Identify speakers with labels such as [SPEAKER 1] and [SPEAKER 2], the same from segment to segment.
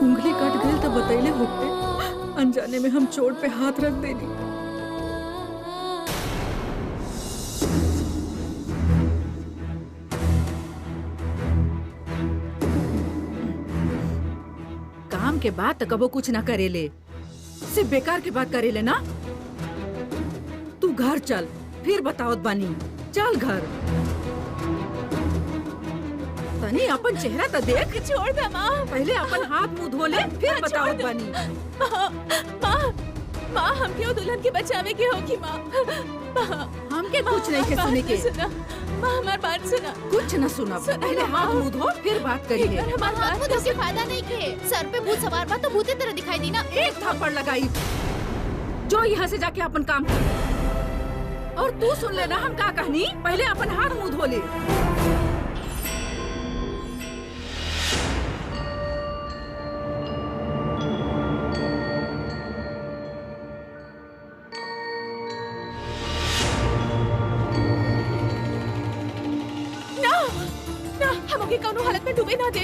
[SPEAKER 1] उंगली कट गई तो बतैले होते, अनजाने में हम चोट पे हाथ रख देनी। काम के बाद तो कबो कुछ ना करेले, सिर्फ बेकार के बात करेले ना। तू घर चल, फिर बताओ बानी। चल घर। तनी अपन चेहरा तो देख।
[SPEAKER 2] छोड़ दे माँ।
[SPEAKER 1] पहले अपन हाथ मुंह धो ले, फिर बताओ बानी।
[SPEAKER 2] माँ हम क्यों दुल्हन के बचावे के होगी माँ?
[SPEAKER 1] हमके कुछ नहीं के सुने के।
[SPEAKER 2] माँ हमारी बात सुना।
[SPEAKER 1] कुछ न सुना। पहले हाथ मुंह धो, फिर बात करिए।
[SPEAKER 2] हाथ मुंह धो के फायदा नहीं के। सर पे भूत सवार बा तो भूते तरह दिखाई दी ना।
[SPEAKER 1] एक थप्पड़ लगाई। जो यहाँ से जाके अपन काम कर। और तू सुन लेना हम क्या कहनी। पहले अपन हाथ मुंह धो ले।
[SPEAKER 2] कौनो हालत में डूबे ना दे।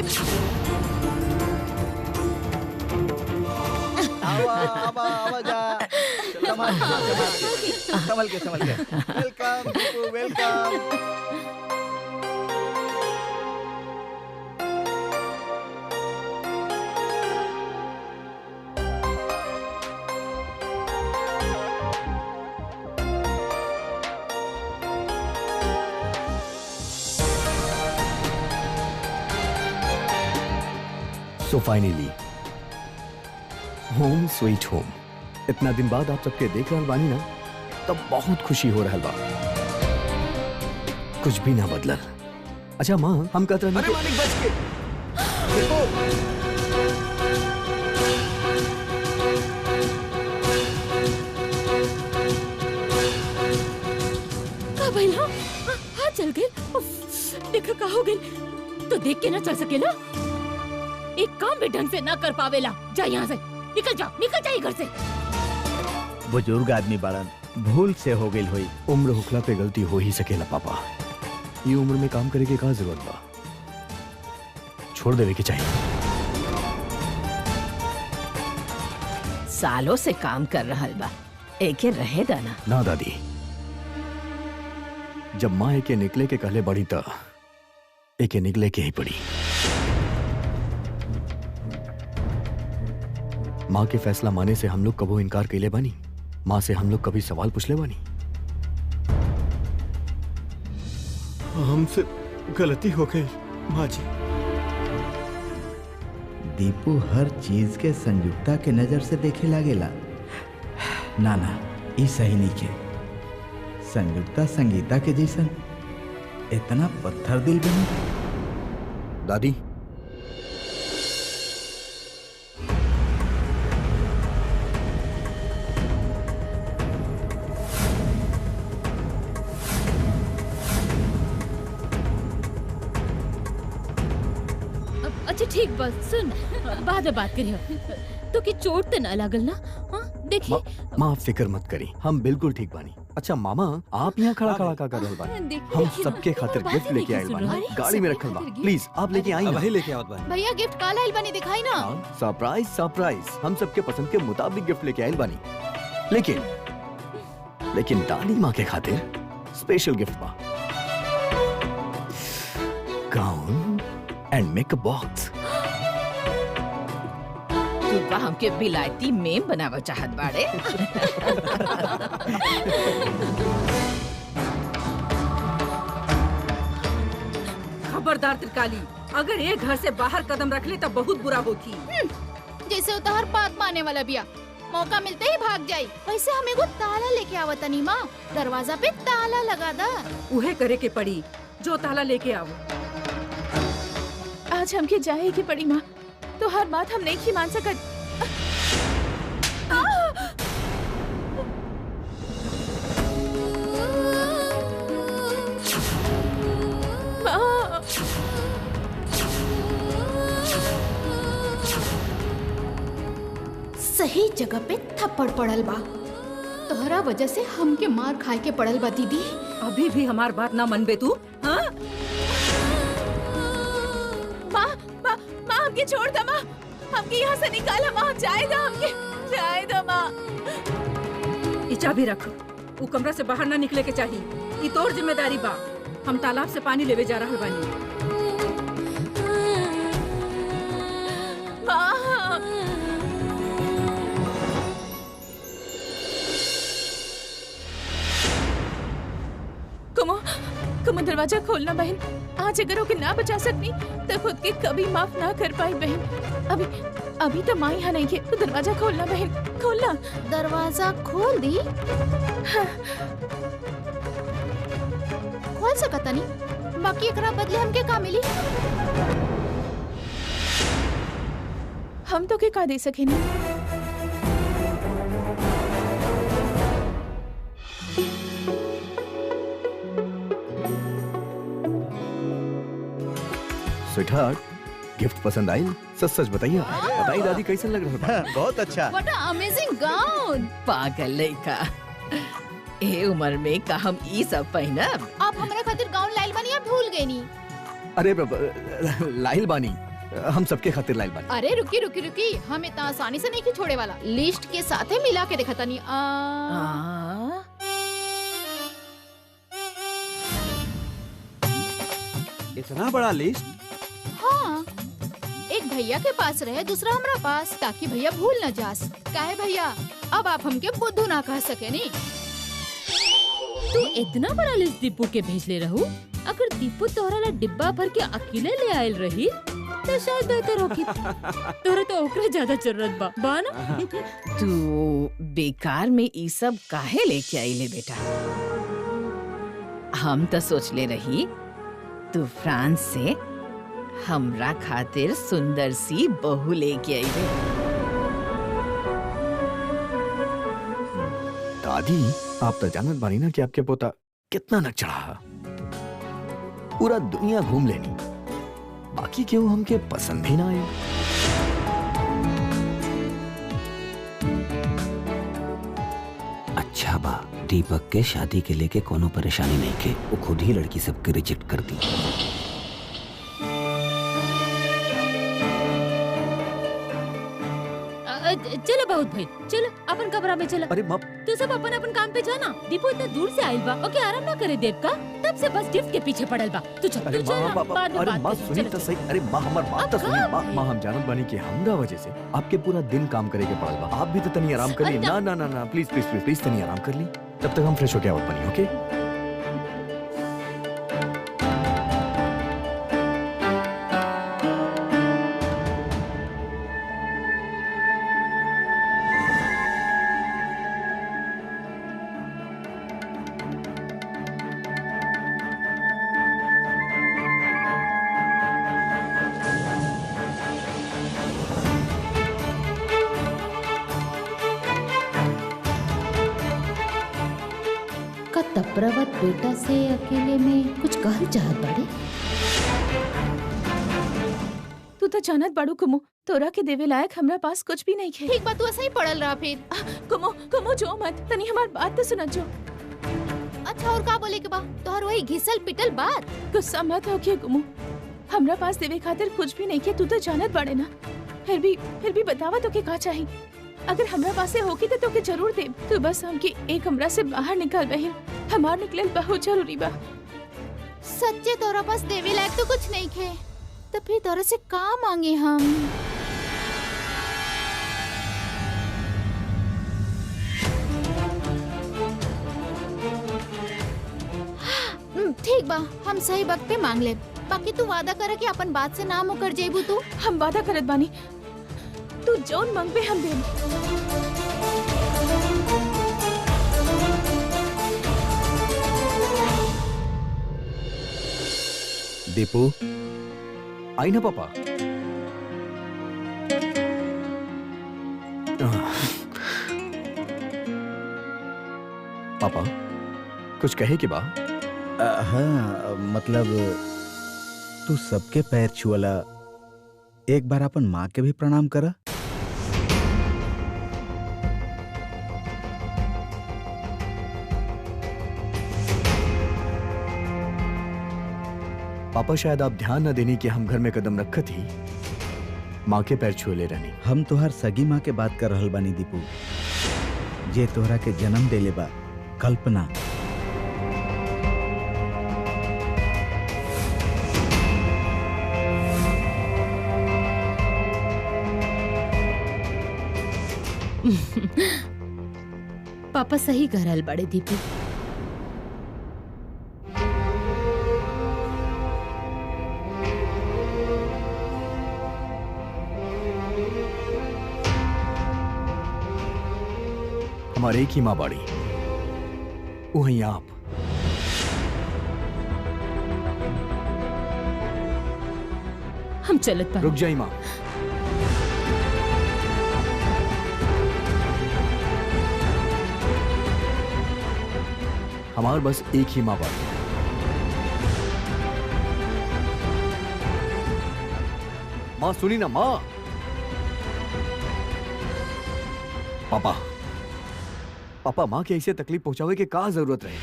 [SPEAKER 3] आवा जा। संभल के। Welcome Deepu, welcome.
[SPEAKER 4] So finally, home sweet home. इतना दिन बाद आप सबके देख रहल बानी ना, तब बहुत खुशी हो रहल बा। कुछ भी ना बदलल। अच्छा माँ, हम कहते रहे।
[SPEAKER 3] अरे मालिक बच के। देखो।
[SPEAKER 2] का भइला? हाथ चल गए। देखो का हो गई। तो देख के ना चल सकेला। एक काम भी ढंग से ना कर पावेला। जा यहाँ से। निकल जा घर से।
[SPEAKER 3] बुजुर्ग आदमी बाड़न, भूल से हो गई हुई।
[SPEAKER 4] उम्र हुकला पे गलती हो ही सकेला पापा। ये उम्र में काम करे के का जरूरत बा? छोड़ देवे के चाहिए।
[SPEAKER 2] सालों से काम कर रहल बा, एके रहे दाना।
[SPEAKER 4] ना दादी, जब माँ एके निकले के कहले बड़ी त एके निकले के ही पड़ी। माँ के फैसला माने से हम लोग कबो इनकार कैले बानी? माँ से हम लोग कभी सवाल पूछ ले बानी?
[SPEAKER 5] हमसे गलती हो गई माँ जी।
[SPEAKER 3] दीपू हर चीज के संयुक्ता के नजर से देखे लागेला। ना ई सही नहीं के। संयुक्ता संगीता के जैसन इतना पत्थर दिल बनी।
[SPEAKER 4] दादी,
[SPEAKER 2] अच्छा ठीक बस सुन, बाद में बात करियो। तो की चोट तो ना लागल ना? हाँ देखी।
[SPEAKER 4] माँ फिक्र मत करी, हम बिल्कुल ठीक बानी। अच्छा मामा, आप यहाँ खड़ा खड़ा का कर रहल बानी? हम सबके खातिर गिफ्ट लेके आए बानी, गाड़ी में रखल बा। प्लीज आप लेके आई।
[SPEAKER 5] वही लेके आओ बानी।
[SPEAKER 2] भैया गिफ्ट का लाइल बनी दिखाई ना।
[SPEAKER 4] सरप्राइज। हम सबके पसंद के मुताबिक गिफ्ट लेके आए बानी। लेकिन दादी माँ के खातिर स्पेशल गिफ्ट बा। गाउन एंड मेकअप बॉक्स।
[SPEAKER 2] तू हमके बिलायती मेम बनावा चाहत बाड़े।
[SPEAKER 1] खबरदार त्रिकाली, अगर ये घर से बाहर कदम रख ले तो बहुत बुरा होती।
[SPEAKER 6] जैसे उतार बात माने वाला बिया, मौका मिलते ही भाग जाई। वैसे हमें को ताला लेके आवत नहीं माँ, दरवाजा पे ताला लगा दा।
[SPEAKER 1] उहे करे के पड़ी, जो ताला लेके आओ।
[SPEAKER 2] आज हमके जाए की पड़ी माँ, तो हर बात हम नहीं की मान सकत।
[SPEAKER 6] सही जगह पे थप्पड़ पड़ल बा। तोहरा वजह से हमके मार खाए के पड़ल बा दीदी।
[SPEAKER 1] अभी भी हमार बात ना मनबे तू?
[SPEAKER 2] माँ हमके छोड़ दा माँ। हमके यहाँ से निकाला माँ, जाएगा हमके, जाएगा माँ।
[SPEAKER 1] ई चाबी रख। वो कमरा से बाहर ना निकले के चाहिए। ई तोर जिम्मेदारी बा। हम तालाब से पानी लेवे जा रहल बानी।
[SPEAKER 2] माँ, कमो दरवाजा खोलना बहन। आज अगर ओके ना बचा सकनी तो खुद के कभी माफ ना कर पाई बहन। अभी तो माँ यहाँ नहीं है, तो दरवाजा खोलना बहन, खोलना।
[SPEAKER 6] दरवाजा खोल दी?
[SPEAKER 2] हाँ।
[SPEAKER 6] खोल सकता नहीं, बाकी एकरा बदले हमके का मिली?
[SPEAKER 2] हम तो के का दे सके नहीं।
[SPEAKER 4] स्वीटहार्ट, गिफ्ट पसंद आई? सच सच बताइए, बताइए दादी कैसे लग रहा है?
[SPEAKER 3] बहुत अच्छा।
[SPEAKER 6] व्हाट अ अमेजिंग गाउन।
[SPEAKER 7] पागल लइका, ए उम्र में का हम ई सब पहनब?
[SPEAKER 6] आप हमरा खातिर गाउन लाइल बानी या भूल गए नी?
[SPEAKER 4] अरे लाइल बानी, हम सबके खातिर लाइल बानी।
[SPEAKER 6] अरे रुकी रुकी रुकी, हम इतना आसानी से नहीं कि छोड़े वाला। लिस्ट के साथ ही मिला के देखा नहीं।
[SPEAKER 5] इतना बड़ा लिस्ट?
[SPEAKER 6] हाँ, एक भैया के पास रहे, दूसरा हमरा पास, ताकि भैया भूल न जास। काहे भैया, अब आप हमके बुद्धू ना कह सके नी।
[SPEAKER 2] तू इतना बड़ा लिस्ट दीपू के भेज ले रहू। अगर दीपू तोहरा ला डिब्बा भर के अकेले ले आयल रही तो शायद बेहतर होगी। तोरा तो ओकरे ज्यादा जरूरत बा ना?
[SPEAKER 7] तू बेकार में ई सब काहे लेके आइले बेटा? हम तो सोच ले रही तू फ्रांस से हमरा खातिर सुंदर सी बहू लेके आइले।
[SPEAKER 4] दादी, आप तो जानत बानी ना कि आपके पोता कितना नक चढ़ा। पूरा दुनिया घूम लेनी, बाकी क्यों हमके पसंद ही ना आए।
[SPEAKER 8] अच्छा बा, दीपक के शादी के लेके कोनो परेशानी नहीं के, वो खुद ही लड़की सबके रिजेक्ट कर दी।
[SPEAKER 2] चलो बहुत भाई, चलो अपन कमरा में चलो।
[SPEAKER 4] अरे माँ,
[SPEAKER 2] तू सब अपन अपन काम पे जाना। दीपू इतना दूर से आइल बा, ओके आराम ना करे देव का, तब से बस गिफ्ट के पीछे पड़ल बा। तू चल,
[SPEAKER 4] अरे
[SPEAKER 2] तू चल,
[SPEAKER 4] माँ,
[SPEAKER 2] बाद में
[SPEAKER 4] अरे
[SPEAKER 2] बात
[SPEAKER 4] माँ
[SPEAKER 2] करें।
[SPEAKER 4] सुनी
[SPEAKER 2] चलो,
[SPEAKER 4] तो
[SPEAKER 2] चलो।
[SPEAKER 4] सही। अरे माँ, हमार बात तो
[SPEAKER 2] अब
[SPEAKER 4] सुनिए।
[SPEAKER 2] का?
[SPEAKER 4] माँ, हम जानत बानी कि हमरा वजह से आपके पूरा दिन काम करे के पड़ल बा। आप भी तो तनी आराम कर ली।
[SPEAKER 2] अरे
[SPEAKER 4] ना ना ना ना, प्लीज प्लीज प्लीज प्लीज तनी आराम कर ली, तब तक हम फ्रेश होके आवत बनी। ओके?
[SPEAKER 2] का तपरावत बेटा से अकेले में कुछ कहल चाहत बाड़े? तू तो जानत बाड़ू कुमो, तोरा के देवे लायक हमरा पास कुछ भी नहीं है।
[SPEAKER 6] ठीक बात, तू ऐसा ही पड़ल रहा फिर।
[SPEAKER 2] कुमो जो मत, तनी हमार बात तो सुना जो।
[SPEAKER 6] अच्छा और का बोले के बा? तोहर वही घिसल पिटल बात।
[SPEAKER 2] गुस्सा मत होके कुमो, हमरा पास देवे खातिर कुछ भी नहीं है, तू तो जानत बाड़े ना। फिर भी बतावा तो के का चाहिए। अगर हमरा पास से होगी तो के जरूर दे। तू बस हमके एक कमरा से बाहर निकाल बहन, हमार निकलल बहुत जरूरी बा।
[SPEAKER 6] सच्चे तोरा पास देवे लायक तो कुछ नहीं खे, तो फिर तोरा से का मांगे हम? ठीक बा, हम सही वक्त पे मांग ले। बाकी तू वादा करे कि अपन बात से ना मुकर जेबू तू।
[SPEAKER 2] हम वादा करत बानी, तू जौन मांगबे हम देब।
[SPEAKER 4] दीपू, आई ना पापा। पापा, कुछ कहे कि बा?
[SPEAKER 3] हाँ, मतलब तू सबके पैर छुअला, एक बार अपन माँ के भी प्रणाम करा।
[SPEAKER 4] पापा, शायद आप ध्यान न देने कि हम घर में कदम रखत ही माँ के पैर छुए ले रहनी।
[SPEAKER 3] हम तोहर सगी माँ के बात कर रहल बानी दीपू, जे तोहरा के जन्म देले बा, कल्पना।
[SPEAKER 2] पापा सही कह रहल बड़े दीपू।
[SPEAKER 4] हमारे एक ही माँ बाड़ी, वही आप।
[SPEAKER 2] हम चलत बा।
[SPEAKER 4] रुक जाई माँ। हमार बस एक ही माँ बाड़ी। माँ सुनी ना माँ। पापा पापा माँ के ऐसे तकलीफ पहुंचावे के का जरूरत रहे?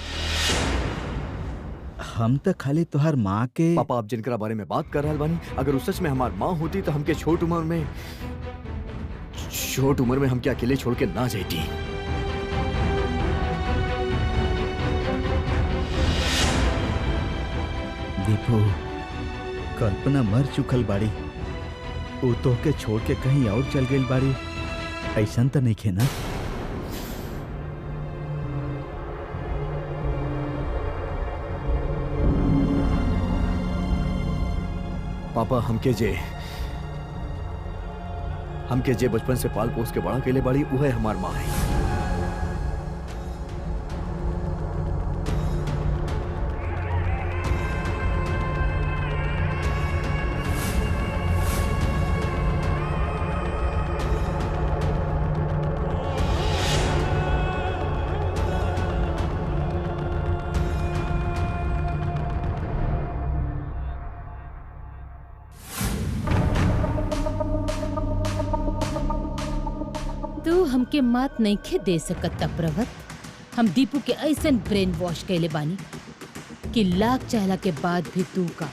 [SPEAKER 3] हम तो खाली तोहर माँ के।
[SPEAKER 4] पापा आप जिनकरा बारे में बात कर रहा बानी, अगर उस सच में हमार माँ होती तो हमके छोट उम्र में हमके अकेले छोड़ के ना जाती।
[SPEAKER 3] दीपू, कल्पना मर चुकल बाड़ी, वो तो के छोड़ के कहीं और चल गई बाड़ी, ऐसा तो नहीं खे ना?
[SPEAKER 4] पापा हमके जे बचपन से पाल पोस के बड़ा केले बाड़ी, वो है हमार माँ है।
[SPEAKER 2] तू हमके मात नहीं खे दे सकत प्रवत। हम दीपू के ऐसे ब्रेन वॉश कैले बानी कि लाख चाहला के बाद भी तू का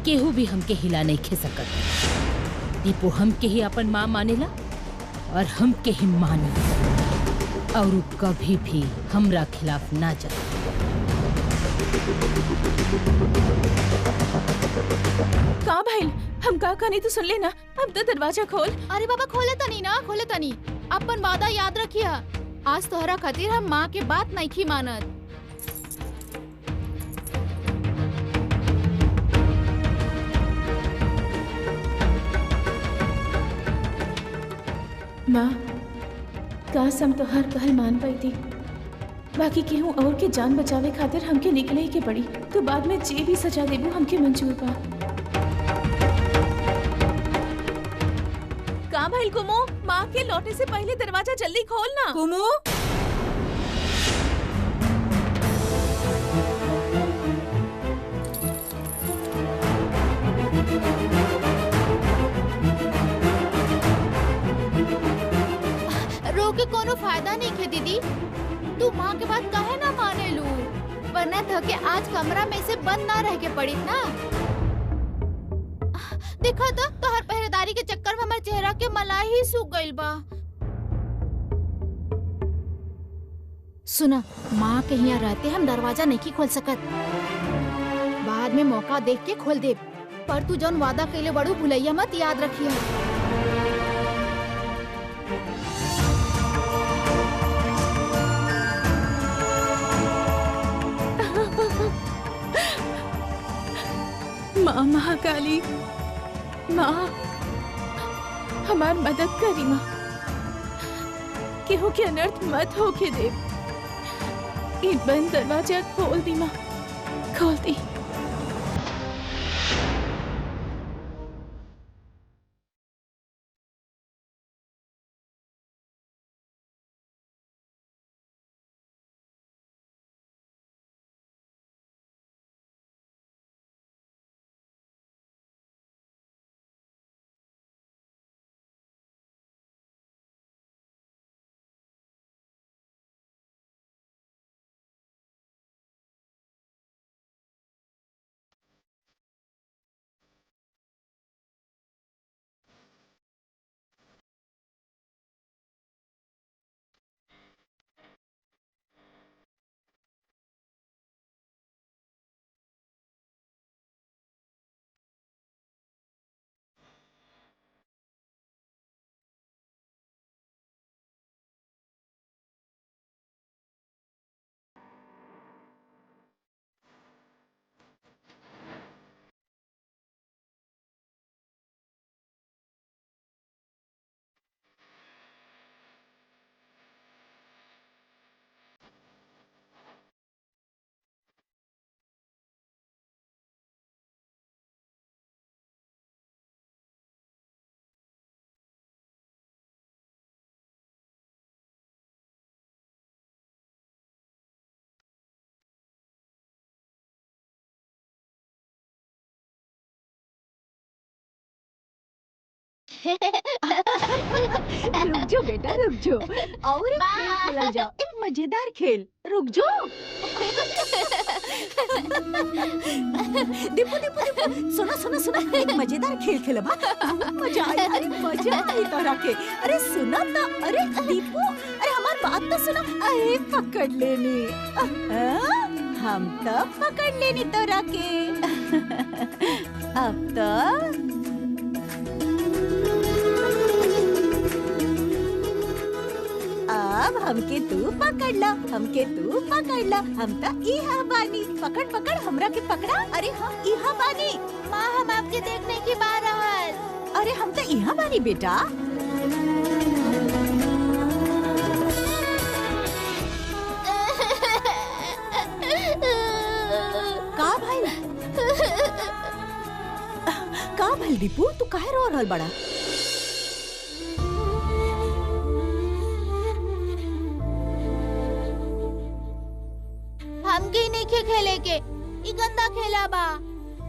[SPEAKER 2] केहू भी हमके हिला नहीं खे सकत। दीपू हमके ही अपन माँ मानेला और हमके ही माने, और उ कभी भी हमरा खिलाफ ना जाए।
[SPEAKER 9] का भाई, हम का कहानी तो सुन लेना। अब तो दरवाजा खोल।
[SPEAKER 6] अरे बाबा खोले तनी ना, खोले तनी। अपन वादा याद रखिया, आज तोहरा खातिर हम माँ के बात नहीं की मानत।
[SPEAKER 9] माँ, काश हम तोहार कहल मान पाई थी, बाकी केहू और के जान बचावे खातिर हमके निकले ही के पड़ी। तो बाद में जे भी सजा देबू हमके मंजूर बा। का भाई कुमो, माँ के लौटे से पहले दरवाजा जल्दी खोल ना।
[SPEAKER 1] कुमू,
[SPEAKER 6] रो के कोनो फायदा नहीं खे दीदी। तू माँ के बात काहे ना माने लू, वरना थके आज कमरा में से बंद ना रह के पड़ी ना। देखा तो तोहर पहरेदारी के चक्कर में हमारे चेहरा के मलाई ही सूख गइल बा। सुना, माँ के यहाँ रहते हम दरवाजा नहीं खोल सकत, बाद में मौका देख के खोल दे। पर तू जौन वादा कैले बड़ू भुलैया मत, याद रखिया।
[SPEAKER 9] माँ महाकाली, माँ हमार मदद करी। माँ केहू के अनर्थ मत होके दे। ये बंद दरवाजा खोल दी माँ, खोल दी।
[SPEAKER 10] रुक जाओ बेटा, रुक जाओ। और एक खेल खेला जाओ, एक मजेदार खेल। रुक जाओ। दीपू दीपू दीपू, सुनो सुनो सुनो, एक मजेदार खेल खेला बा। मजा आई, अरे मजा आई तोरा के। अरे सुनो तो, अरे दीपू, अरे हमार बात तो सुनो। अरे पकड़ लेनी, हम तो पकड़ लेनी तोरा के। अब तो अब हमके तू पकड़ ला, हमके तू पकड़ ला। हम तो इहा बानी, पकड़ पकड़ हमरा के पकड़ा। अरे हम इहा बानी।
[SPEAKER 6] माँ हम आपके देखने की बार रहल।
[SPEAKER 10] अरे हम तो इहा बानी बेटा। का भाई दीपू, तू काहे रो रहल बड़ा?
[SPEAKER 6] हमके नहीं खेले के, ई गंदा खेला बा।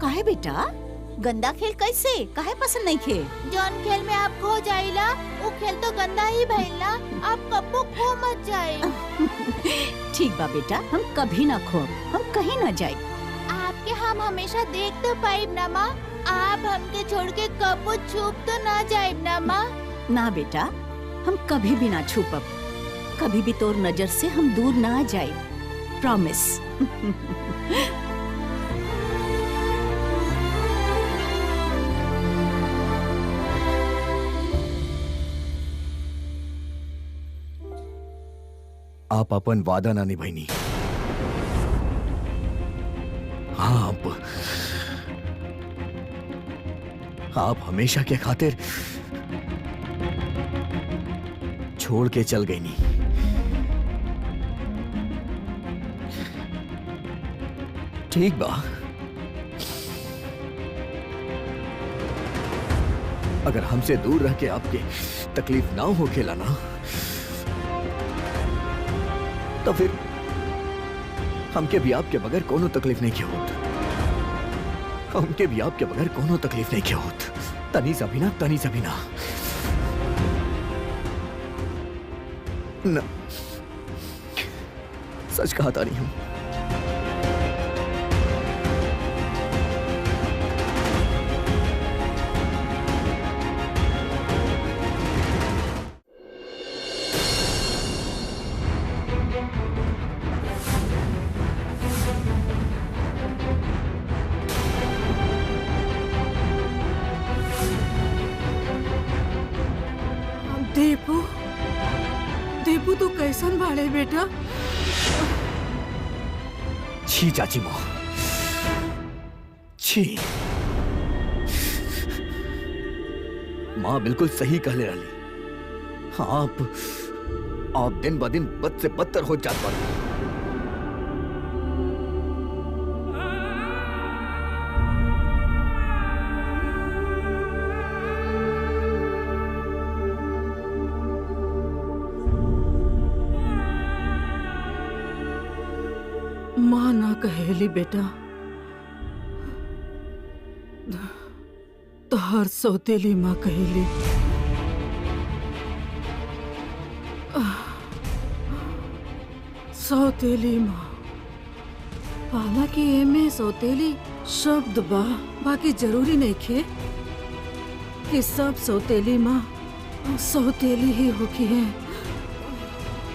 [SPEAKER 10] काहे बेटा? गंदा खेल कैसे? काहे पसंद नहीं खे?
[SPEAKER 6] जौन खेल में आप खो जाइला, वो खेल तो गंदा ही भइला। आप कब्बो खो मत जाए।
[SPEAKER 10] ठीक बा बेटा, हम कभी ना खो, हम कहीं ना जाए।
[SPEAKER 6] आपके हम हमेशा देख तो पाइब ना माँ। आप हमके छोड़ के कब्बो छुप तो ना जाइब ना माँ।
[SPEAKER 10] ना बेटा, हम कभी भी ना छुपब, कभी भी तोर नजर से हम दूर ना जाए। प्रॉमिस।
[SPEAKER 4] आप अपन वादा ना निभाईनी। हाँ, आप हमेशा के खातिर छोड़ के चल गई नहीं। ठीक बा, अगर हमसे दूर रह के आपके तकलीफ ना हो खेला ना, तो फिर हमके भी आपके बगैर कोनो तकलीफ नहीं क्यों होत। हमके भी आपके बगैर कोनो तकलीफ नहीं क्यों होत। तनी सा भी ना, तनी सा भी ना। सच कहा था नहीं हम।
[SPEAKER 1] दीपू, दीपू तू कैसन बाड़े बेटा?
[SPEAKER 4] छी चाची माँ, छी। माँ बिल्कुल सही कहले रही। आप दिन ब दिन बद से बदतर हो जात बाड़े।
[SPEAKER 1] माँ ना कहेली बेटा, तोहर सौतेली माँ कहेली। सौतेली माँ, हालांकि एमे सौतेली शब्द बा, बाकी जरूरी नहीं खे कि सब सौतेली माँ सौतेली ही होकी है।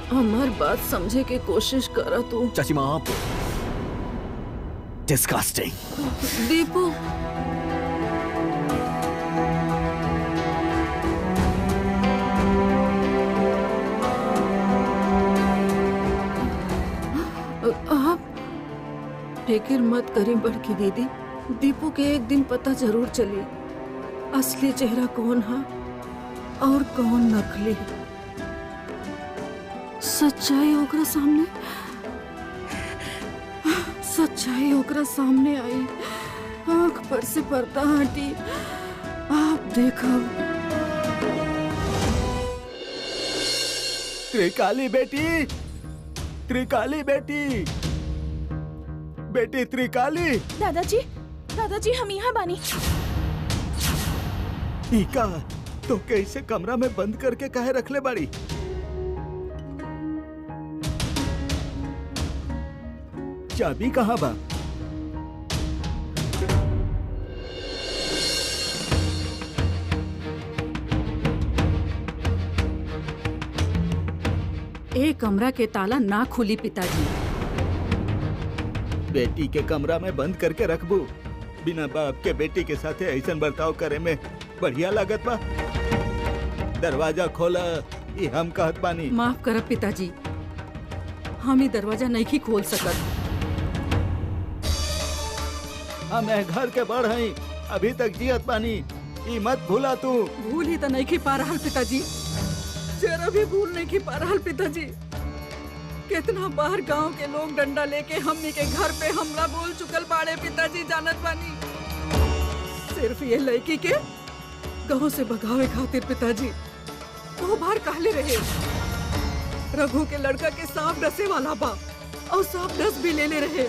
[SPEAKER 1] हमार बात समझे के कोशिश करा तू।
[SPEAKER 4] चाची माँ, आप डिस्गस्टिंग।
[SPEAKER 1] दीपू, आप फिक्र मत करें बड़की दीदी। दीपू के एक दिन पता जरूर चली असली चेहरा कौन है और कौन नकली। सच्चाई ओकरा सामने आई। आंख पर से पर्दा हटी। आप देखो।
[SPEAKER 4] त्रिकाली बेटी, त्रिकाली बेटी, बेटी त्रिकाली।
[SPEAKER 9] दादाजी, दादाजी हम यहाँ बानी।
[SPEAKER 4] ईका, तो कैसे कमरा में बंद करके काहे रख ले बाड़ी? चाबी कहाँ बा?
[SPEAKER 1] ए कमरा के ताला ना खुली पिताजी।
[SPEAKER 4] बेटी के कमरा में बंद करके रखबू? बिना बाप के बेटी के साथे ऐसा बर्ताव करे में बढ़िया लागत बा? दरवाजा खोला, ये हम कहत बानी।
[SPEAKER 1] माफ करब पिताजी, हम ही दरवाजा नहीं खोल सकत।
[SPEAKER 4] हम घर के बड़ हई, अभी तक जियत बानी, ई मत भूला तू।
[SPEAKER 1] भूल ही तो नहीं पा रहा पिताजी, जरा भी भूल नहीं पा रहा पिताजी। कितना बार गांव के लोग डंडा लेके हमनी के घर पे हमला बोल चुकल बाड़े पिताजी, जानत बानी। सिर्फ ये लड़की के गांव से भगावे खातिर पिताजी वो बार कहले रहे रघु के लड़का के सांप डसे वाला बा, और सांप डस भी ले रहे।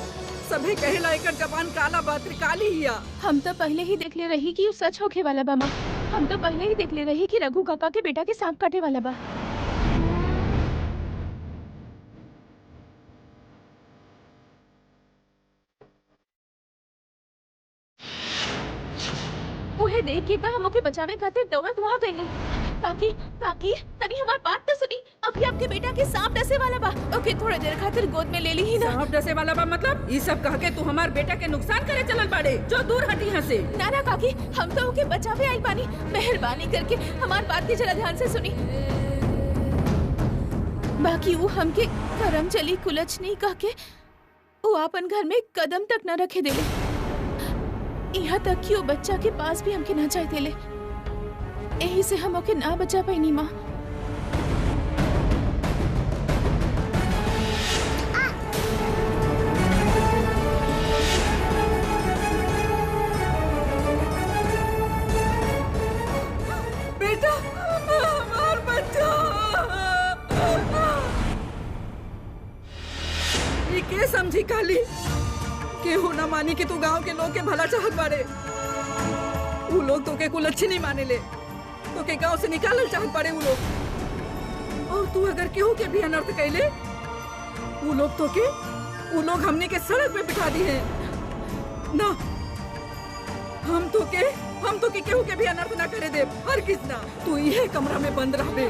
[SPEAKER 1] सभे कहेला एकर जबान काला बा, त्रिकाली हिया।
[SPEAKER 9] हम तो पहले ही देख ले रही कि सच होके वाला बा माँ। हम तो पहले ही देख ले रही कि रघु काका के बेटा के सांप काटे वाला बा। उहे देख के हम ओके बचावे खातिर दौड़त वहां गई। काकी काकी तनी हमार बात तो सुनी। अभी आपके बेटा के सांप डसे वाला बा, ओके थोड़ी देर खातिर गोद में ले ली ही ना।
[SPEAKER 1] सांप डसे वाला बा मतलब ये सब कह के तू हमार बेटा के नुकसान करे चलल बाड़े, जो दूर हटी यहाँ से।
[SPEAKER 9] ना ना काकी, हम तो ओके बचावे आई बानी। मेहरबानी करके हमार बात के जरा ध्यान से सुनी। बाकी वो हमके करम चली कुलच नहीं कह के वो अपन घर में कदम तक न रखे देले। यहाँ तक कि वो बच्चा के पास भी हमके ना जाए देले। यही से हम ओके ना बचा पाई माँ।
[SPEAKER 1] बेटा, हमार बच्चा। ये के समझी काली केहू ना मानी कि तू गांव के लोग के भला चाहत बाड़े। वो लोग तो के कुल अच्छी नहीं माने ले, तो के गांव से निकालल चाहत बाड़े वो लोग। और तू अगर केहू के भी अनर्थ कैले, वो लोग हमने के सड़क पे बिठा दी है ना। हम तो के केहू के भी अनर्थ ना करे दे, हर किस ना। तू ये कमरा में बंद रहबे।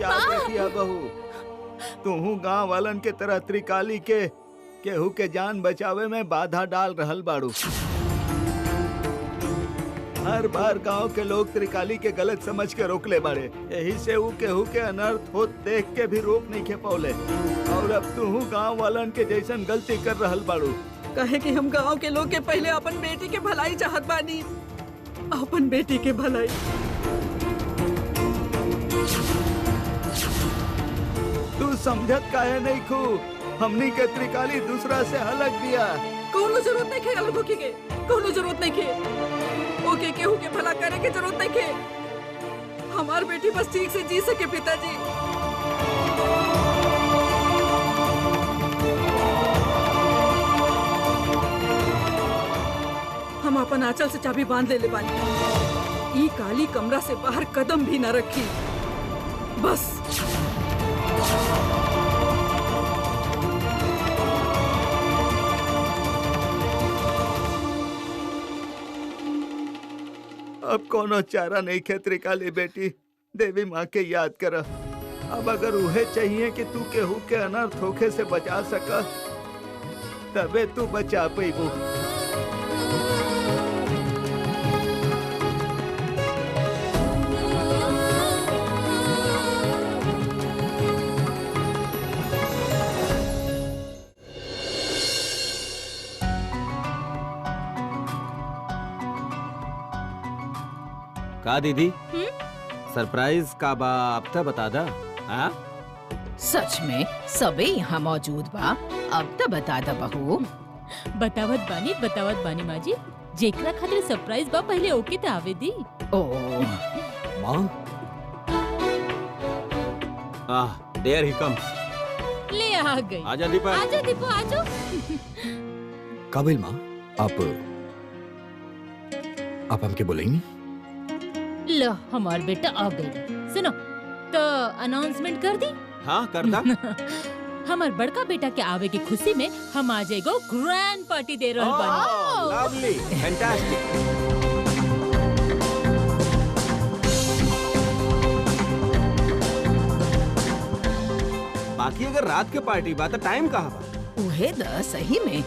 [SPEAKER 4] याद रखिया बहू, तू गांव वालन के तरह त्रिकाली के केहू के जान बचावे में बाधा डाल रहल बाड़ू। हर बार गांव के लोग त्रिकाली के गलत समझ के रोक ले बाड़े, यही से वो केहू के अनर्थ हो देख के भी रोक नहीं के पौले। और अब तू गांव वालन के जैसन गलती कर रहल बाड़ू।
[SPEAKER 1] कहे कि हम गांव के लोग के पहले अपन बेटी के भलाई चाहत बानी, अपन बेटी के भलाई।
[SPEAKER 4] तू समझत काहे नहीं खू? हमनी के त्रिकाली दूसरा से अलग दिया।
[SPEAKER 1] कोनो जरूरत नहीं के अलग होके के, कोनो जरूरत नहीं के। ओके केहू के भला करे के जरूरत नहीं के। हमार बेटी बस ठीक से जी सके पिताजी। हम अपन आंचल से चाबी बांध ले बानी। ई काली कमरा से बाहर कदम भी न रखी, बस।
[SPEAKER 4] अब कोनो चारा नहीं खे त्रिकाली बेटी, देवी माँ के याद कर। अब अगर उहे चाहिए कि तू केहू के अनर्थ होखे से बचा सका, तबे तू बचा पैबू।
[SPEAKER 5] का दीदी सरप्राइज का बा अब तक बता दा। हाँ
[SPEAKER 7] सच में सबे यहाँ मौजूद बा, अब तो बता दा बहू।
[SPEAKER 2] बतावत बानी माँ जी, जेकरा खातिर सरप्राइज बा पहले ओके तो आवे दी।
[SPEAKER 7] ओ
[SPEAKER 5] माँ, देयर ही कम।
[SPEAKER 2] ले आ गई।
[SPEAKER 5] आजा दीपा,
[SPEAKER 2] आजा दीपू, आजो।
[SPEAKER 4] काबिल माँ, आप हमके बोलेंगी?
[SPEAKER 2] लो हमार बेटा आ गए। सुनो तो अनाउंसमेंट कर दी।
[SPEAKER 5] हाँ करता।
[SPEAKER 2] हमार बड़का बेटा के आवे की खुशी में हम आज एगो ग्रैंड पार्टी दे रहल बानी।
[SPEAKER 5] Lovely, fantastic. बाकी अगर रात के पार्टी बा तो टाइम कहाँ बा?
[SPEAKER 7] उहे द सही में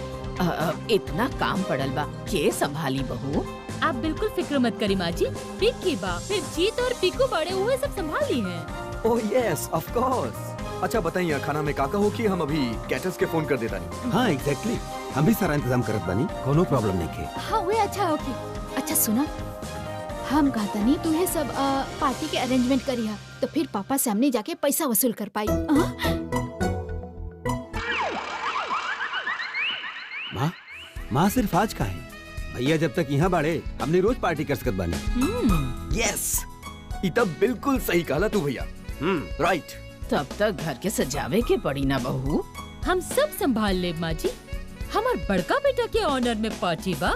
[SPEAKER 7] इतना काम पड़ल बा के संभाली बहू।
[SPEAKER 2] आप बिल्कुल फिक्र मत करी माँ जी। पिक्की बा फिर जीत और पिकू बड़े हुए सब संभाली हैं।
[SPEAKER 11] Oh yes of course. अच्छा बताइए खाना में काका हो कि हम अभी कैटर्स के फोन कर देता नहीं।
[SPEAKER 8] हाँ एग्जैक्टली, हम भी सारा इंतजाम करत बानी, कोनो प्रॉब्लम नहीं के।
[SPEAKER 6] हाँ वे अच्छा होगी। अच्छा सुना, हम कहता नहीं तू सब पार्टी के अरेंजमेंट करिया तो फिर पापा से हमने जाके पैसा वसूल कर पाई।
[SPEAKER 8] माँ माँ सिर्फ आज का है, भैया जब तक यहाँ बाड़े हमने रोज पार्टी कर सकत बानी।
[SPEAKER 11] यस ये तब बिल्कुल सही कहला तू भैया। राइट।
[SPEAKER 7] तब तक घर के सजावे के पड़ी ना बहू।
[SPEAKER 2] हम सब संभाल ले माँ जी। हमार बड़का बेटा के ऑनर में पार्टी बा।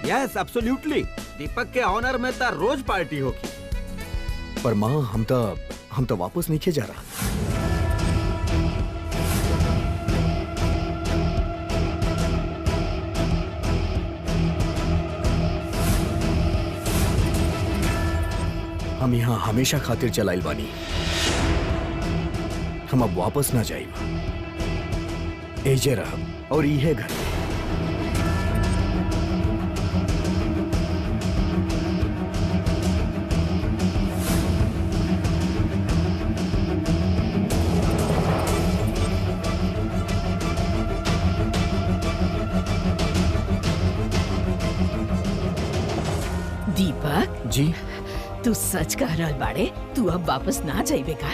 [SPEAKER 5] यस एब्सोल्युटली, दीपक के ऑनर में तो रोज पार्टी होगी।
[SPEAKER 11] पर माँ हम तो वापस नहीं जा रहा। हम यहाँ हमेशा खातिर चलाइल बानी, हम अब वापस ना जाइब। एजे रहब और इहे घर।
[SPEAKER 7] दीपक
[SPEAKER 11] जी
[SPEAKER 7] तू सच कह रहल बाड़े? तू अब वापस ना जाइबे का?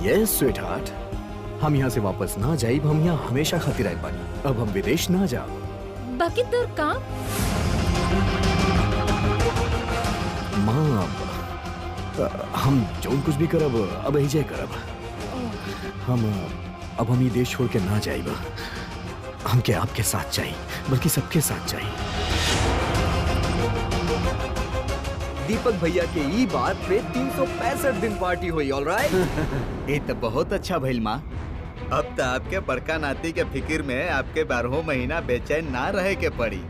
[SPEAKER 11] यस स्वीटहार्ट, हम यहाँ से वापस ना जाइब। हम यहाँ हमेशा खातिर आइल बानी, अब हम विदेश ना जाब।
[SPEAKER 2] बाकी तोर काम
[SPEAKER 11] माँ हम जो कुछ भी करब अब एजे करब। हम ये देश छोड़ के ना जाइब। हमके आपके साथ चाहिए, बल्कि सबके साथ चाहिए। दीपक भैया के ई बात पे 365 दिन पार्टी हुई। ऑलराइट।
[SPEAKER 4] ये तो बहुत अच्छा भइल माँ। अब तो आपके बड़का नाती के फिक्र में आपके 12 महीना बेचैन ना रहे के पड़ी।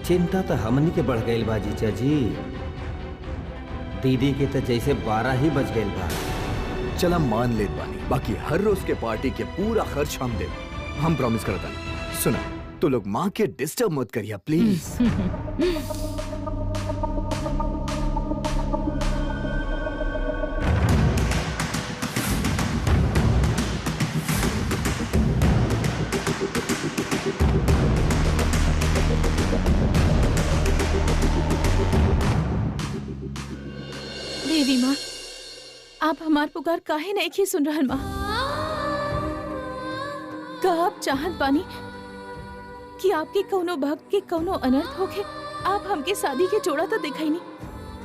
[SPEAKER 8] चिंता तो हमनी के बढ़ गई बा जीजा जी। दीदी के तो जैसे 12 ही बज गई बा।
[SPEAKER 11] चल हम मान लेत बानी, बाकी हर रोज के पार्टी के पूरा खर्च हम दे। हम प्रॉमिस करता नहीं। सुना तो लोग माँ के डिस्टर्ब मत करिए प्लीज।
[SPEAKER 9] देवी माँ, आप हमार पुकार काहे नहीं की सुन रहल माँ? का आप चाहत बानी कि आपके कौनो भक्त के कौनो अनर्थ होके? आप हमके शादी के जोड़ा तो दिखाई नहीं,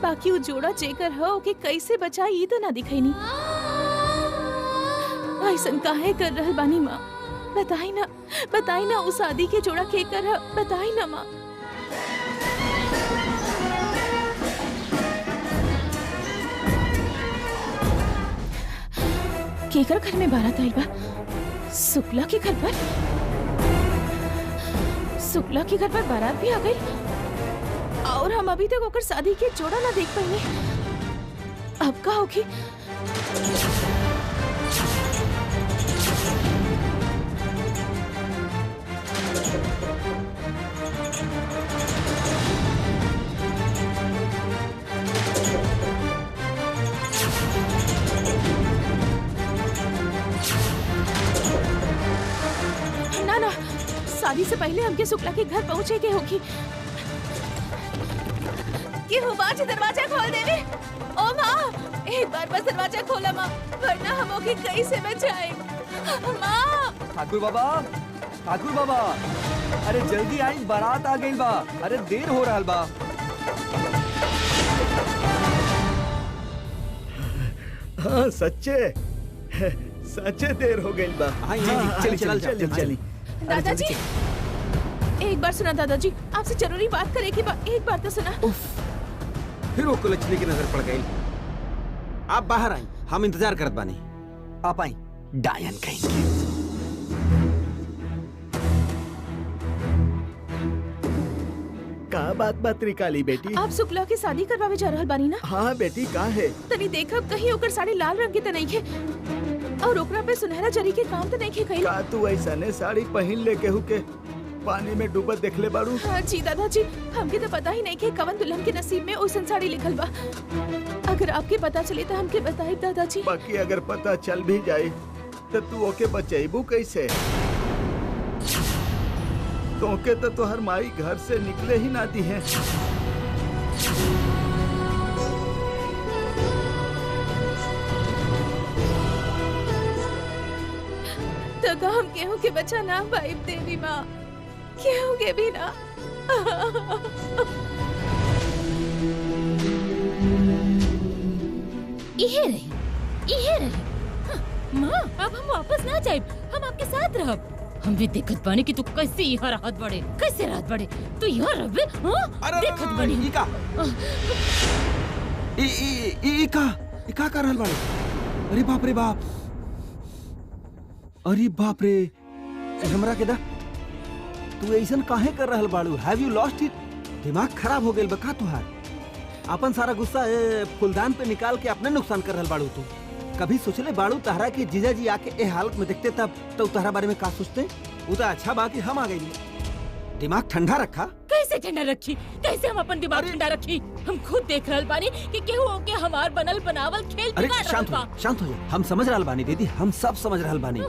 [SPEAKER 9] बाकी वो जोड़ा जेकर है ओके कैसे बचाई ये तो ना दिखाई नहीं। ऐसन काहे कर रहल बानी माँ? बताई ना उस शादी के जोड़ा के कर है, बताई ना माँ। केकर घर में बारात आई बा? शुक्ला के घर पर? शुक्ला के घर पर बारात भी आ गई और हम अभी तक ओकर शादी के जोड़ा ना देख पाइने। अब का होगी? ना शादी से पहले हमके शुक्ला के घर पहुंचे के होगी। के हो बाज दरवाजा खोल दे रे। ओ माँ, एक बार बस दरवाजा खोला माँ, वरना हम ओके कैसे बचाए? माँ।
[SPEAKER 11] ठाकुर बाबा, अरे जल्दी आई, बारात आ गई बा। अरे देर हो रहा बा।
[SPEAKER 4] हाँ सच्चे देर हो गई बा।
[SPEAKER 5] हाँ चली।
[SPEAKER 9] दादाजी, एक बार सुना दादाजी, आपसे जरूरी बात करे की एक बार तो सुना।
[SPEAKER 8] फिर वो कुलच्छनी की नजर पड़ गई। आप बाहर आई, हम इंतजार करत बानी।
[SPEAKER 11] आप आई डायन कहेंगे।
[SPEAKER 4] का बात त्रिकाली बेटी?
[SPEAKER 9] आप शुक्ला की शादी करवावे जा रहल बानी ना?
[SPEAKER 4] हाँ बेटी, का है?
[SPEAKER 9] तनी देखब कहीं ओकर साड़ी लाल रंग की तो नहीं खे और ओकरा पे सुनहरा जरी के काम तो नहीं खे कहीं।
[SPEAKER 4] का तू ऐसा ने साड़ी पहन ले केहू के पानी में डूबत देखले बाड़ू?
[SPEAKER 9] हाँ जी दादाजी, हमके तो पता ही नहीं कि कवन दुल्हन के नसीब में ओइसन साड़ी लिखल बा। अगर आपके पता चले तो हमके बताई दादाजी।
[SPEAKER 4] बाकी अगर पता चल भी जाए तो तू ओके बचेबू कैसे? तोके तो तोहर माई घर से निकले ही ना दी है।
[SPEAKER 9] तो का हम केहू के बच्चा ना भाई देवी माँ, केहू के भी ना।
[SPEAKER 2] इहे रही। हाँ, माँ अब हम वापस ना जाए, हम आपके साथ रहब। हम भी देखत बानी कि तू कैसे यहाँ राहत बढ़े, कैसे राहत बढ़े। तू यहाँ रहबे? हाँ? देखत बानी।
[SPEAKER 8] ई का कर रहल बाड़े? अरे बाप रे बाप, अरे बाप रे, हमरा के दा तू ऐसन काहे कर रहल बाड़ू? Have you lost it? दिमाग खराब हो गेल बका तुहार? अपन सारा गुस्सा फूलदान पे निकाल के अपने नुकसान कर रहल बाड़ू तू। कभी सोचले बाड़ू तहरा के जीजा जी आके ए हालत में देखते तब तो तहरा बारे में का सोचते? वो तो अच्छा बा कि हम आ गई। दिमाग ठंडा रखा।
[SPEAKER 2] कैसे ठंडा रखी? कैसे हम अपन दिमाग ठंडा रखी? हम खुद देख रहल बानी कि केहू ओके हमार बनल बनावल खेल
[SPEAKER 8] अरे
[SPEAKER 2] बिगाड़
[SPEAKER 8] शांत
[SPEAKER 2] रहल
[SPEAKER 8] हो,
[SPEAKER 2] बा।
[SPEAKER 8] शांत हो जा। हम समझ रहल बानी दीदी, हम सब समझ रहल बानी।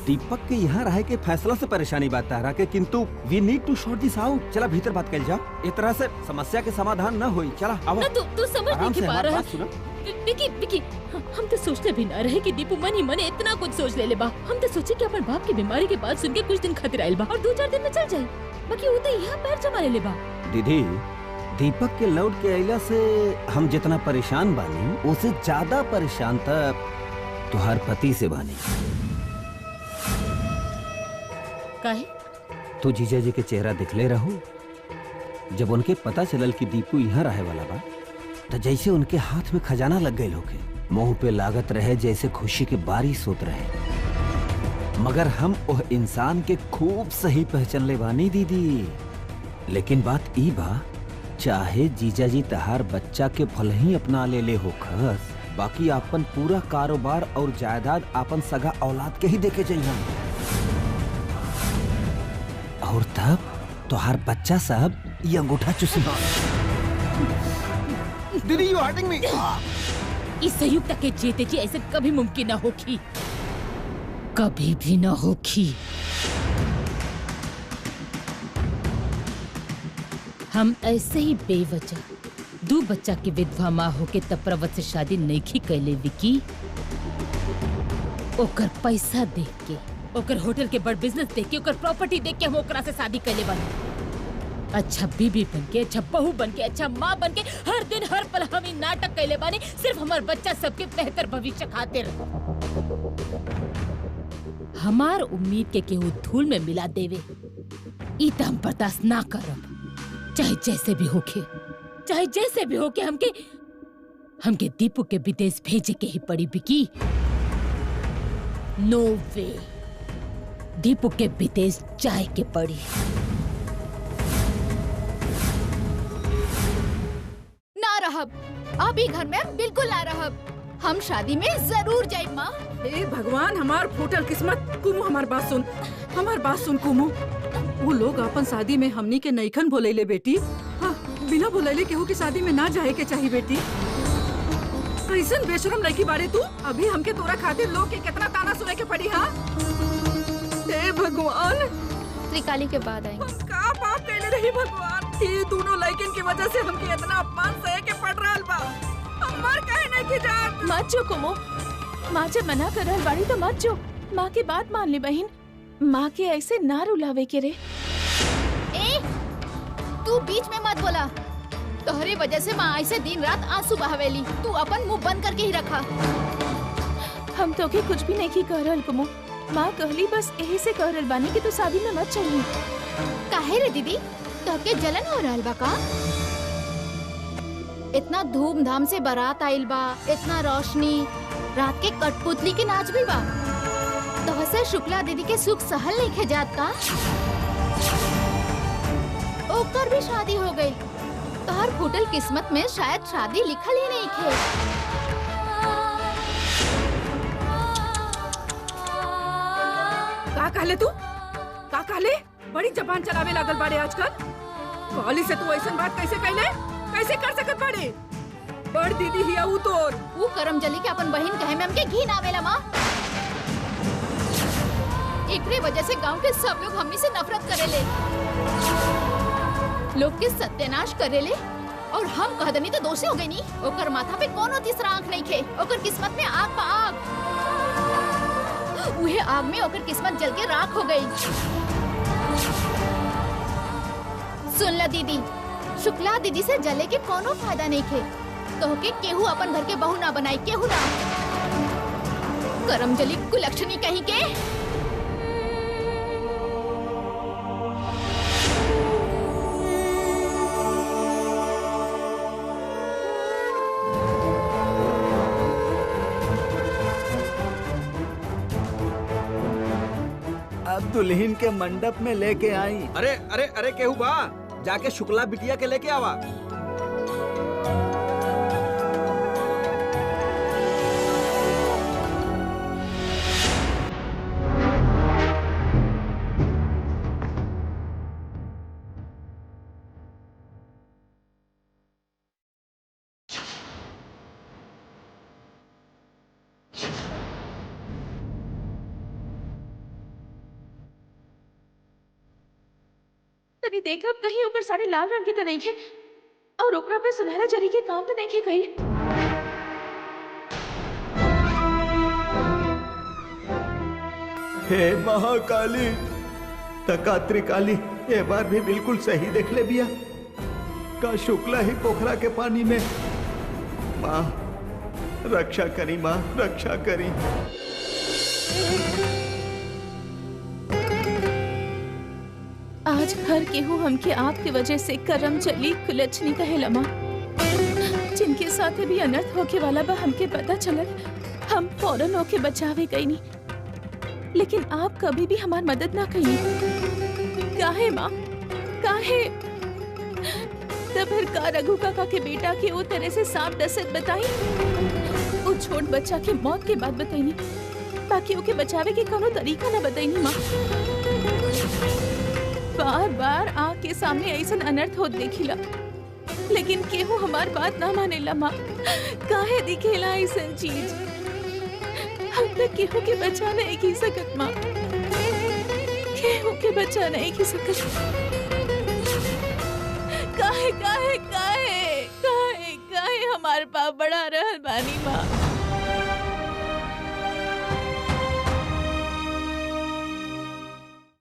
[SPEAKER 8] दीपक के यहाँ रहे के फैसला से परेशानी बात तहरा के, किंतु वी नीड टू सॉर्ट दिस आउट। चला भीतर बात कर जाओ। इस तरह से समस्या के समाधान न होई। चला आओ।
[SPEAKER 2] ना तू समझ
[SPEAKER 8] आराम
[SPEAKER 2] नहीं
[SPEAKER 8] से
[SPEAKER 2] की पा
[SPEAKER 8] हमारी
[SPEAKER 2] रहा।
[SPEAKER 8] बात सुनो।
[SPEAKER 2] विकी, हम तो सोचते भी ना रहे कि दीपू मन ही मन इतना कुछ सोच ले बा। हम तो सोचे कि अपन बाप की बीमारी के बाद सुन के कुछ दिन खातिर आइल बा और 2-4 दिन में चल जाए। बाकी वो तो यहाँ पैर जमा ले बा।
[SPEAKER 8] दीदी, दीपक के लौट के अइला से हम जितना परेशान बानी उससे ज्यादा परेशान तब तुहार पति से बानी।
[SPEAKER 2] काहे?
[SPEAKER 8] तू जीजा जी के चेहरा दिखले रहू जब उनके पता चलल कि दीपू यहाँ रहे वाला बा, तो जैसे उनके हाथ में खजाना लग गए होके। मुंह पे लागत रहे जैसे खुशी के बारिश होत रहे। मगर हम वह इंसान के खूब सही पहचान ले बानी दीदी। लेकिन बात ई बा, चाहे जीजा जी तहार बच्चा के भले ही अपना ले हो खस, बाकी अपन पूरा कारोबार और जायदाद अपन सगा औलाद के ही देके जाइए। और तब तोहार बच्चा साहब ये अंगूठा चुसना। दीदी, यू हर्टिंग मी।
[SPEAKER 2] इस संयुक्त के जीते जी ऐसे कभी मुमकिन न होगी, कभी भी न होगी। हम ऐसे ही बेवजह 2 बच्चा की विधवा माँ होके तप्रवत से शादी नहीं कैले विकी। ओकर पैसा देख के, ओकर होटल के बड़ बिजनेस देख के, ओकर प्रॉपर्टी देख के हम ओकरा से शादी कैले बानी। अच्छा बीबी बन के, अच्छा बहू बन के, अच्छा माँ बन के हर दिन हर पल हम ही नाटक कैले बानी, सिर्फ हमार बच्चा सबके बेहतर भविष्य खातिर। हमार उम्मीद के केहू धूल में मिला देवे, ई त हम बर्दाश्त ना करब। चाहे जैसे भी होके, चाहे जैसे भी होके, हमके दीपू के विदेश भेजे के ही पड़ी विकी। नो वे, दीपू के विदेश जाए के पड़ी।
[SPEAKER 6] ना रहब, अभी घर में बिल्कुल ना रहब। हम शादी में जरूर जाए माँ।
[SPEAKER 1] हे भगवान, हमार फूटल किस्मत। कुमु हमार बात सुन, हमार बात सुन कुमु। वो लोग अपन शादी में हमनी के नईखन बोलेले बेटी। हाँ, बिना बोलेले केहू की शादी में ना जाए के चाहिए बेटी। कैसन बेशरम लड़की बारे तू। अभी हमके तोरा खातिर लोग के कितना ताना सुने के पड़ी। हाँ हे भगवान,
[SPEAKER 6] त्रिकाली के बाद आएंगे।
[SPEAKER 1] का पाप कैले रही भगवान। ये दोनों लड़किन की वजह से हमके इतना अपमान सहे के पड़ रहा बा। हमार कहे नहीं की जात।
[SPEAKER 9] मत जो कुमो, माँ जब मना कर रहल बाड़ी तो मत जो। माँ की बात मान ली बहन, माँ के ऐसे ना रुलावे के रे।
[SPEAKER 6] ए, तू बीच में मत बोला। तोहरी वजह से माँ ऐसे दिन रात आंसू बहावेली। तू अपन मुंह बंद करके ही रखा।
[SPEAKER 9] हम तो के कुछ भी नहीं की कह रहल कुमो। माँ कहली बस यही से कह रहल बानी कि तू शादी में मत चली।
[SPEAKER 6] काहे रे दीदी, तोके जलन हो रहल बा का? इतना धूमधाम से बारात आइल बा, इतना रोशनी, रात के कठपुतली के नाच भी बा, तो से शुक्ला दीदी के सुख सहल नहीं खे जात का? ओकर भी शादी हो गई, तोहर फूटल किस्मत में शायद शादी लिखल ही नहीं खे।
[SPEAKER 1] का कहले तू? का कहले? बड़ी जबान चलावे लागल बाड़े आजकल। कॉली से तू ऐसन बात कैसे कहले? कैसे कर सकत बाड़े? बड़ दीदी हिया ऊ तोर।
[SPEAKER 6] ऊ करम जली के अपन बहन कहे में हमके घिन आवेला माँ। एकरे वजह से गांव के सब लोग हमनी से नफरत करेले, लोग के सत्यानाश करेले, और हम कहदनी तो दोषी हो गई नी। ओकर माथा पे कोनो तीसरा आंख नहीं खे, ओकर किस्मत में आग पा आग। उहे आग में ओकर किस्मत जल के राख हो गई। सुन ला दीदी, शुक्ला दीदी से जले के कोनो फायदा नहीं खे, तो के केहू अपन घर के बहू ना बनाई, केहू ना। करम जली कुलक्षणी कहीं के।
[SPEAKER 4] अब दुल्हन के मंडप में लेके आई।
[SPEAKER 5] अरे अरे अरे केहू बा, जाके शुक्ला बिटिया के लेके आवा।
[SPEAKER 9] तनी देखब कहीं ऊपर सारे लाल रंग के तो नहीं है, और ओकरा पे सुनहरा जरी के काम तो नहीं है कहीं।
[SPEAKER 4] हे महाकाली, तकात्री काली, ये बार भी बिल्कुल सही देख ले बिया। का शुक्ला ही पोखरा के पानी में। माँ रक्षा करी, माँ रक्षा करी।
[SPEAKER 9] आज घर केहू हमके आपके वजह से करम चली कुलच्छनी कहेला माँ, जिनके साथ भी अनर्थ होके वाला बा हमके पता चलल, हम फौरन होके बचावे गई नहीं, लेकिन आप कभी भी हमार मदद ना कही। काहे माँ, काहे? तो फिर का रघु काका के बेटा के वो तरह से सांप डसत बताई, वो छोट बच्चा के मौत के बाद बताई, बाकी ओके बचावे के कोनो तरीका ना बताई माँ। बार बार आँख के सामने ऐसा अनर्थ होत देखिला, लेकिन केहू हमार बात ना मानेला माँ। काहे दिखेला ऐसा चीज? हम तक केहू के बचा नहीं की सकत माँ, केहू के बचा नहीं की सकत। काहे काहे काहे काहे काहे हमार पाप बड़ा रहल बानी माँ।